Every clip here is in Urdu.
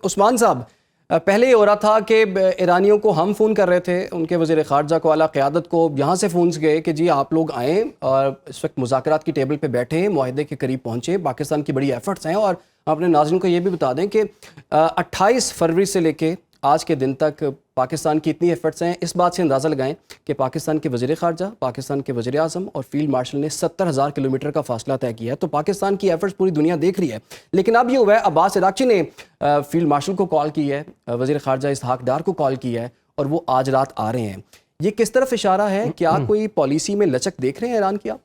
عثمان صاحب، پہلے یہ ہو رہا تھا کہ ایرانیوں کو ہم فون کر رہے تھے، ان کے وزیر خارجہ کو، اعلیٰ قیادت کو یہاں سے فونز گئے کہ جی آپ لوگ آئیں اور اس وقت مذاکرات کی ٹیبل پہ بیٹھیں، معاہدے کے قریب پہنچیں، پاکستان کی بڑی ایفرٹس ہیں. اور اپنے ناظرین کو یہ بھی بتا دیں کہ 28 فروری سے لے کے آج کے دن تک پاکستان کی اتنی ایفرٹس ہیں. اس بات سے اندازہ لگائیں کہ پاکستان کے وزیر خارجہ، پاکستان کے وزیر اعظم اور فیلڈ مارشل نے 70,000 کلومیٹر کا فاصلہ طے کیا ہے. تو پاکستان کی ایفرٹس پوری دنیا دیکھ رہی ہے. لیکن اب یہ ہوا ہے، عباس عراقچی نے فیلڈ مارشل کو کال کی ہے، وزیر خارجہ اسحاق ڈار کو کال کی ہے، اور وہ آج رات آ رہے ہیں. یہ کس طرف اشارہ ہے؟ کیا کوئی پالیسی میں لچک دیکھ رہے ہیں ایران کی آپ؟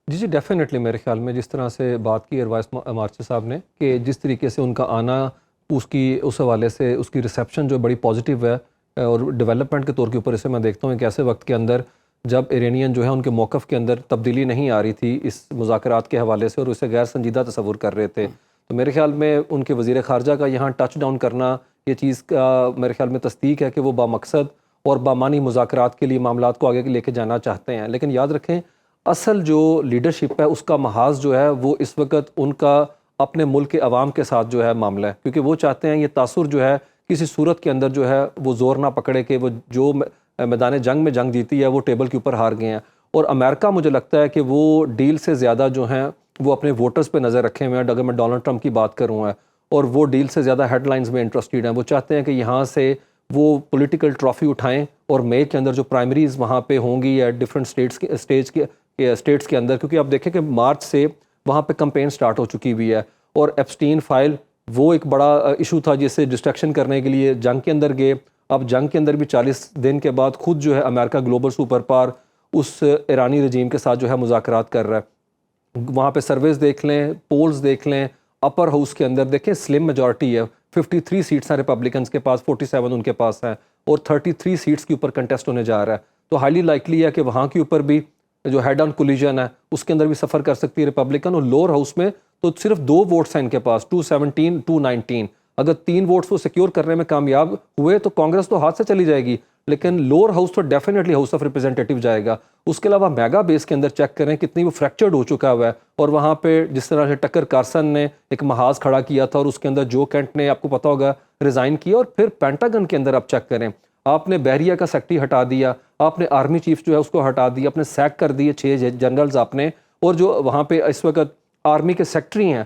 جی ڈیفینیٹلی. میرے خیال میں جس طرح سے بات کی ارواس مارچی صاحب نے کہ جس طریقے سے ان کا آنا، اس حوالے سے اس کی ریسیپشن جو بڑی پازیٹیو ہے، اور ڈیولپمنٹ کے طور کے اوپر اسے میں دیکھتا ہوں ایک ایسے وقت کے اندر جب ایرانین جو ہے ان کے موقف کے اندر تبدیلی نہیں آ رہی تھی اس مذاکرات کے حوالے سے، اور اسے غیر سنجیدہ تصور کر رہے تھے. تو میرے خیال میں ان کے وزیر خارجہ کا یہاں ٹچ ڈاؤن کرنا، یہ چیز کا میرے خیال میں تصدیق ہے کہ وہ بامقصد اور بامانی مذاکرات کے لیے معاملات کو آگے لے کے جانا چاہتے ہیں. لیکن یاد رکھیں اصل جو لیڈرشپ ہے اس کا محاذ جو ہے وہ اس وقت ان کا اپنے ملک کے عوام کے ساتھ جو ہے معاملہ ہے، کیونکہ وہ چاہتے ہیں یہ تاثر جو ہے کسی صورت کے اندر جو ہے وہ زور نہ پکڑے کہ وہ جو میدان جنگ میں جنگ جیتی ہے وہ ٹیبل کے اوپر ہار گئے ہیں. اور امریکہ مجھے لگتا ہے کہ وہ ڈیل سے زیادہ جو ہیں وہ اپنے ووٹرز پہ نظر رکھے ہوئے ہیں. اگر میں ڈونلڈ ٹرمپ کی بات کروں ہے، اور وہ ڈیل سے زیادہ ہیڈ لائنز میں انٹرسٹیڈ ہیں. وہ چاہتے ہیں کہ یہاں سے وہ پولیٹیکل ٹرافی اٹھائیں، اور مئی کے اندر جو پرائمریز وہاں پہ ہوں گی یا ڈفرینٹ اسٹیٹس کے اندر، کیونکہ آپ دیکھیں کہ مارچ سے وہاں پہ کمپین سٹارٹ ہو چکی ہوئی ہے. اور ایپسٹین فائل وہ ایک بڑا ایشو تھا جس سے ڈسٹریکشن کرنے کے لیے جنگ کے اندر گئے. اب جنگ کے اندر بھی 40 دن کے بعد خود جو ہے امریکہ گلوبل سپر پاور اس ایرانی رجیم کے ساتھ جو ہے مذاکرات کر رہا ہے. وہاں پہ سرویز دیکھ لیں، پولز دیکھ لیں، اپر ہاؤس کے اندر دیکھیں سلم میجورٹی ہے. 53 سیٹس ہیں ریپبلکنز کے پاس، 47 ان کے پاس ہیں، اور 33 سیٹس کے اوپر کنٹیسٹ ہونے جا رہا ہے. تو ہائیلی لائکلی ہے کہ وہاں کے اوپر بھی جو ہیڈ آن کولیجن ہے اس کے اندر بھی سفر کر سکتی ہے ریپبلکن. اور لوور ہاؤس میں تو صرف 2 ووٹس ہیں ان کے پاس، 217 219. اگر 3 ووٹس وہ سیکیور کرنے میں کامیاب ہوئے تو کانگریس تو ہاتھ سے چلی جائے گی، لیکن لوور ہاؤس تو ڈیفینیٹلی ہاؤس آف ریپرزینٹیٹیو جائے گا. اس کے علاوہ میگا بیس کے اندر چیک کریں کتنی وہ فریکچرڈ ہو چکا ہوا ہے. اور وہاں پہ جس طرح سے ٹکر کارسن نے ایک محاذ کھڑا کیا تھا، اور اس کے اندر جو کینٹ نے آپ کو پتا ہوگا ریزائن کیا. اور پھر پینٹاگن کے اندر آپ چیک کریں، آپ نے بحریہ کا سیکٹری ہٹا دیا، آپ نے آرمی چیف جو ہے اس کو ہٹا دیا، آپ نے سیک کر دیے 6 جنرلز آپ نے. اور جو وہاں پہ اس وقت آرمی کے سیکٹری ہیں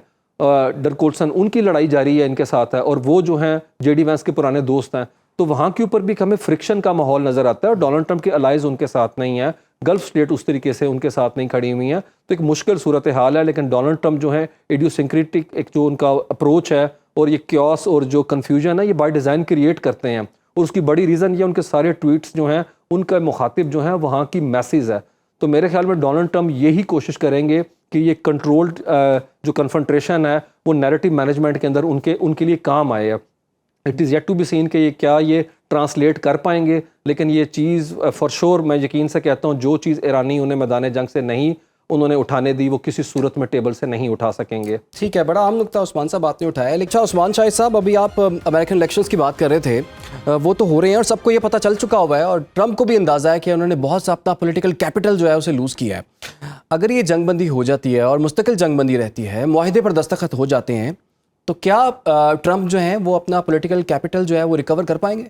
ڈرکولسن، ان کی لڑائی جاری ہے ان کے ساتھ ہے، اور وہ جو ہیں جے ڈی وینس کے پرانے دوست ہیں. تو وہاں کے اوپر بھی ہمیں فرکشن کا ماحول نظر آتا ہے، اور ڈونلڈ ٹرمپ کے الائز ان کے ساتھ نہیں ہیں، گلف اسٹیٹ اس طریقے سے ان کے ساتھ نہیں کھڑی ہوئی ہیں. تو ایک مشکل صورتحال ہے. لیکن ڈونلڈ ٹرمپ جو ہے ایڈیوسنکریٹک ایک جو ان کا اپروچ ہے، اور یہ کیوس اور جو کنفیوژن ہے یہ بائی ڈیزائن کریٹ کرتے ہیں. اور اس کی بڑی ریزن یہ ان کے سارے ٹویٹس جو ہیں ان کا مخاطب جو ہیں وہاں کی میسز ہے. تو میرے خیال میں ڈونلڈ ٹرمپ یہی کوشش کریں گے کہ یہ کنٹرولڈ جو کنفرنٹریشن ہے وہ نیریٹو مینجمنٹ کے اندر ان کے لیے کام آئے. It is yet to be seen کہ یہ کیا یہ ٹرانسلیٹ کر پائیں گے. لیکن یہ چیز فار شور میں یقین سے کہتا ہوں جو چیز ایرانی انہیں میدان جنگ سے نہیں انہوں نے اٹھانے دی وہ کسی صورت میں ٹیبل سے نہیں اٹھا سکیں گے. ٹھیک ہے، بڑا عام نقطہ عثمان صاحب آپ نے اٹھایا ہے. لیکن عثمان شاہد صاحب، ابھی آپ امریکن الیکشنز کی بات کر رہے تھے، وہ تو ہو رہے ہیں اور سب کو یہ پتہ چل چکا ہوا ہے، اور ٹرمپ کو بھی اندازہ ہے کہ انہوں نے بہت سا اپنا پولیٹیکل کیپٹل جو ہے اسے لوز کیا ہے. اگر یہ جنگ بندی ہو جاتی ہے اور مستقل جنگ بندی رہتی ہے، معاہدے پر دستخط ہو جاتے ہیں، تو کیا ٹرمپ جو ہیں وہ اپنا پولیٹیکل کیپٹل جو ہے وہ ریکور کر پائیں گے؟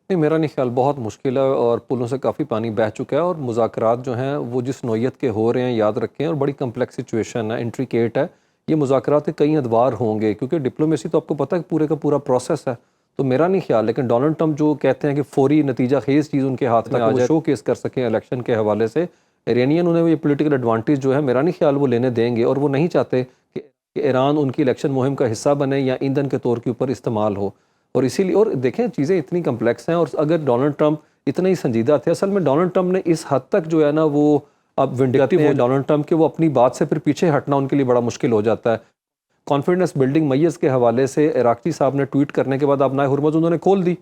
نہیں، میرا نہیں خیال. بہت مشکل ہے، اور پلوں سے کافی پانی بہہ چکا ہے. اور مذاکرات جو ہیں وہ جس نوعیت کے ہو رہے ہیں یاد رکھیں، اور بڑی کمپلیکس سچویشن ہے، انٹریکیٹ ہے. یہ مذاکرات کے کئی ادوار ہوں گے، کیونکہ ڈپلومیسی تو آپ کو پتہ ہے کہ پورے کا پورا پروسیس ہے. تو میرا نہیں خیال. لیکن ڈونلڈ ٹرمپ جو کہتے ہیں کہ فوری نتیجہ خیز چیز ان کے ہاتھ میں آ جائے، شو کیس کر سکیں الیکشن کے حوالے سے، ایرانین انہیں یہ پولیٹیکل ایڈوانٹیج جو ہے میرا نہیں خیال وہ لینے دیں گے. اور وہ نہیں چاہتے کہ ایران ان کی الیکشن مہم کا حصہ بنے یا ایندھن کے طور کے اوپر استعمال ہو. اور اسی لیے، اور دیکھیں چیزیں اتنی کمپلیکس ہیں. اور اگر ڈونلڈ ٹرمپ اتنے ہی سنجیدہ تھے، اصل میں ڈونلڈ ٹرمپ نے اس حد تک جو ہے نا وہ اب ونڈکٹیو ہو ڈونلڈ ٹرمپ کہ وہ اپنی بات سے پھر پیچھے ہٹنا ان کے لیے بڑا مشکل ہو جاتا ہے. کانفیڈنس بلڈنگ میز کے حوالے سے عراقچی صاحب نے ٹویٹ کرنے کے بعد اب نائے ہرمز انہوں نے کھول دی.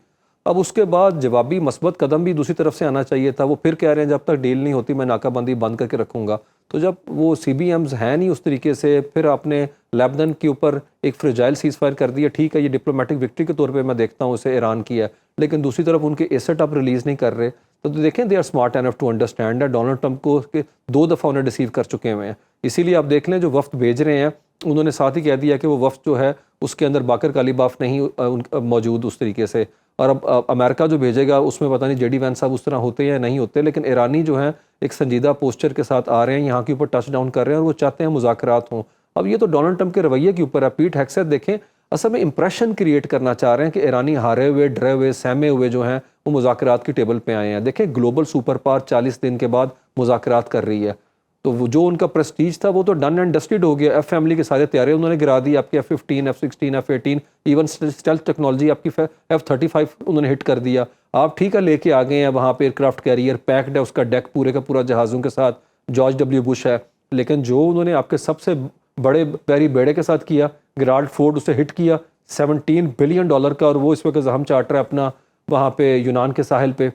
اب اس کے بعد جوابی مثبت قدم بھی دوسری طرف سے آنا چاہیے تھا. وہ پھر کہہ رہے ہیں جب تک ڈیل نہیں ہوتی میں ناکہ بندی بند کر کے رکھوں گا. تو جب وہ سی بی ایمز ہیں نہیں اس طریقے سے، پھر آپ نے لیبنان کے اوپر ایک فریجائل سیز فائر کر دیا. ٹھیک ہے، یہ ڈپلومیٹک وکٹری کے طور پہ میں دیکھتا ہوں اسے ایران کی ہے، لیکن دوسری طرف ان کے ایسٹ آپ ریلیز نہیں کر رہے. تو دیکھیں they are smart enough to understand ہے ڈونلڈ ٹرمپ کو کہ 2 دفعہ انہیں ڈیسیو کر چکے ہوئے ہیں. اسی لیے آپ دیکھ لیں جو وفد بھیج رہے ہیں انہوں نے ساتھ ہی کہہ دیا کہ وہ وفد جو ہے اس کے اندر باقر کالیباف نہیں موجود اس طریقے سے، اور اب امریکہ جو بھیجے گا اس میں پتہ نہیں جے ڈی وینس صاحب اس طرح ہوتے ہیں یا نہیں ہوتے، لیکن ایرانی جو ہیں ایک سنجیدہ پوسچر کے ساتھ آ رہے ہیں، یہاں کے اوپر ٹچ ڈاؤن کر رہے ہیں اور وہ چاہتے ہیں مذاکرات ہوں۔ اب یہ تو ڈونلڈ ٹرمپ کے رویے کے اوپر ہے۔ پیٹ ہیگسیت دیکھیں، اصل میں امپریشن کریٹ کرنا چاہ رہے ہیں کہ ایرانی ہارے ہوئے، ڈرے ہوئے، سہمے ہوئے جو ہیں وہ مذاکرات کی ٹیبل پہ آئے ہیں۔ دیکھیں گلوبل سپر پاور 40 دن کے بعد مذاکرات کر رہی ہے، تو وہ جو ان کا پریسٹیج تھا وہ تو ڈن اینڈ ڈسٹڈ ہو گیا۔ ایف فیملی کے سارے طیارے انہوں نے گرا دی، آپ کے F-15 F-16 F-18، even stealth technology آپ کی F-35 انہوں نے ہٹ کر دیا۔ آپ ٹھیک ہے لے کے آ گئے ہیں وہاں پہ ایئر کرافٹ کیریئر پیکڈ ہے، اس کا ڈیک پورے کا پورا جہازوں کے ساتھ، جارج ڈبلیو بش ہے، لیکن جو انہوں نے آپ کے سب سے بڑے پیری بیڑے کے ساتھ کیا، گراڈ فورٹ اسے ہٹ کیا $17 بلین کا، اور وہ اس وقت زحم چاٹ رہا ہے اپنا وہاں پہ یونان کے ساحل پہ،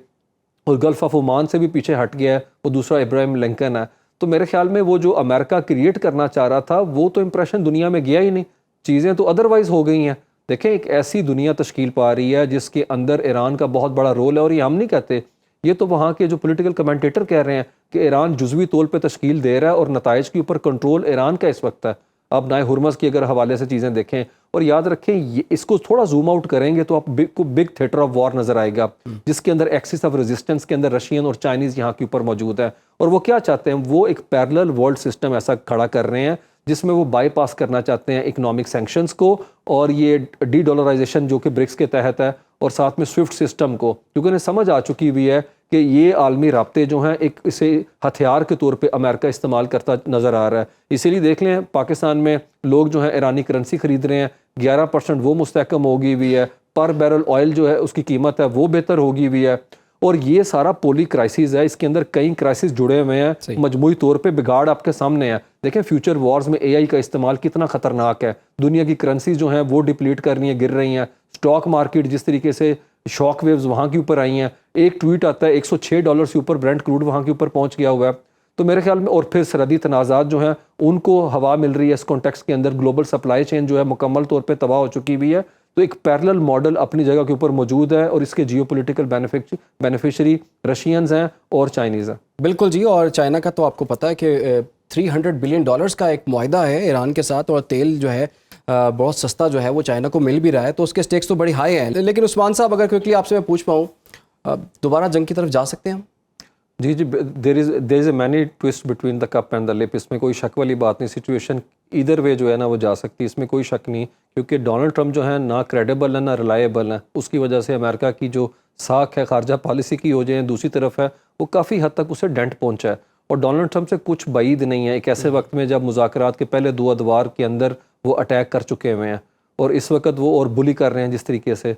اور گلف آف عمان سے بھی پیچھے ہٹ گیا ہے، وہ دوسرا ابراہیم لنکن ہے۔ تو میرے خیال میں وہ جو امریکہ کریٹ کرنا چاہ رہا تھا وہ تو امپریشن دنیا میں گیا ہی نہیں، چیزیں تو ادروائز ہو گئی ہیں۔ دیکھیں ایک ایسی دنیا تشکیل پا رہی ہے جس کے اندر ایران کا بہت بڑا رول ہے، اور یہ ہم نہیں کہتے، یہ تو وہاں کے جو پولیٹیکل کمنٹیٹر کہہ رہے ہیں کہ ایران جزوی طور پہ تشکیل دے رہا ہے اور نتائج کے اوپر کنٹرول ایران کا اس وقت ہے۔ آپ نائے ہرمز کی اگر حوالے سے چیزیں دیکھیں اور یاد رکھیں اس کو تھوڑا زوم آؤٹ کریں گے تو آپ بگ تھیٹر آف وار نظر آئے گا، جس کے اندر ایکسس آف ریزسٹنس کے اندر رشین اور چائنیز یہاں کے اوپر موجود ہے، اور وہ کیا چاہتے ہیں، وہ ایک پیرلل ورلڈ سسٹم ایسا کھڑا کر رہے ہیں جس میں وہ بائی پاس کرنا چاہتے ہیں اکنامک سینکشنز کو، اور یہ ڈی ڈالرائزیشن جو کہ برکس کے تحت ہے، اور ساتھ میں سوئفٹ سسٹم کو، کیونکہ انہیں سمجھ آ چکی ہوئی ہے کہ یہ عالمی رابطے جو ہیں ایک اسے ہتھیار کے طور پہ امریکہ استعمال کرتا نظر آ رہا ہے۔ اسی لیے دیکھ لیں پاکستان میں لوگ جو ہیں ایرانی کرنسی خرید رہے ہیں، 11% وہ مستحکم ہوگی ہوئی ہے، پر بیرل آئل جو ہے اس کی قیمت ہے وہ بہتر ہوگی ہوئی ہے، اور یہ سارا پولی کرائسس ہے، اس کے اندر کئی کرائسس جڑے ہوئے ہیں، مجموعی طور پہ بگاڑ آپ کے سامنے ہے۔ دیکھیں فیوچر وارز میں AI کا استعمال کتنا خطرناک ہے، دنیا کی کرنسیز جو ہیں وہ ڈپلیٹ کر رہی ہیں، گر رہی ہیں، سٹاک مارکیٹ جس طریقے سے شاک ویوز وہاں کے اوپر آئی ہیں، ایک ٹویٹ آتا ہے $106 سے اوپر برینٹ کروڈ وہاں کے اوپر پہنچ گیا ہوا ہے۔ تو میرے خیال میں اور پھر سرحدی تنازعات جو ہیں ان کو ہوا مل رہی ہے اس کانٹیکسٹ کے اندر، گلوبل سپلائی چین جو ہے مکمل طور پہ تباہ ہو چکی ہوئی ہے۔ تو ایک پیرلل ماڈل اپنی جگہ کے اوپر موجود ہے، اور اس کے جیو پولیٹیکل بینیفیشری رشینز ہیں اور چائنیز ہیں۔ بالکل جی، اور چائنا کا تو آپ کو پتہ ہے کہ $300 بلین کا ایک معاہدہ ہے ایران کے ساتھ، اور تیل جو ہے بہت سستا جو ہے وہ چائنا کو مل بھی رہا ہے، تو اس کے سٹیکس تو بڑی ہائی ہیں۔ لیکن عثمان صاحب اگر کوئکلی آپ سے میں پوچھ پاؤں، دوبارہ جنگ کی طرف جا سکتے ہیں ہم؟ جی there is a many toast between the cup and the lip, اس میں کوئی شک والی بات نہیں، سچویشن ایدر وے جو ہے نا وہ جا سکتی ہے، اس میں کوئی شک نہیں، کیونکہ ڈونلڈ ٹرمپ جو ہے نہ کریڈیبل ہے نہ ریلائیبل ہے، اس کی وجہ سے امریکہ کی جو ساکھ ہے خارجہ پالیسی کی ہو جائیں، دوسری طرف ہے وہ کافی حد تک اسے ڈینٹ پہنچا ہے، اور ڈونلڈ ٹرمپ سے کچھ بعید نہیں ہے ایک ایسے وقت میں جب مذاکرات کے پہلے 2 ادوار کے اندر وہ اٹیک کر چکے ہوئے ہیں، اور اس وقت وہ اور بلی کر رہے ہیں جس طریقے سے،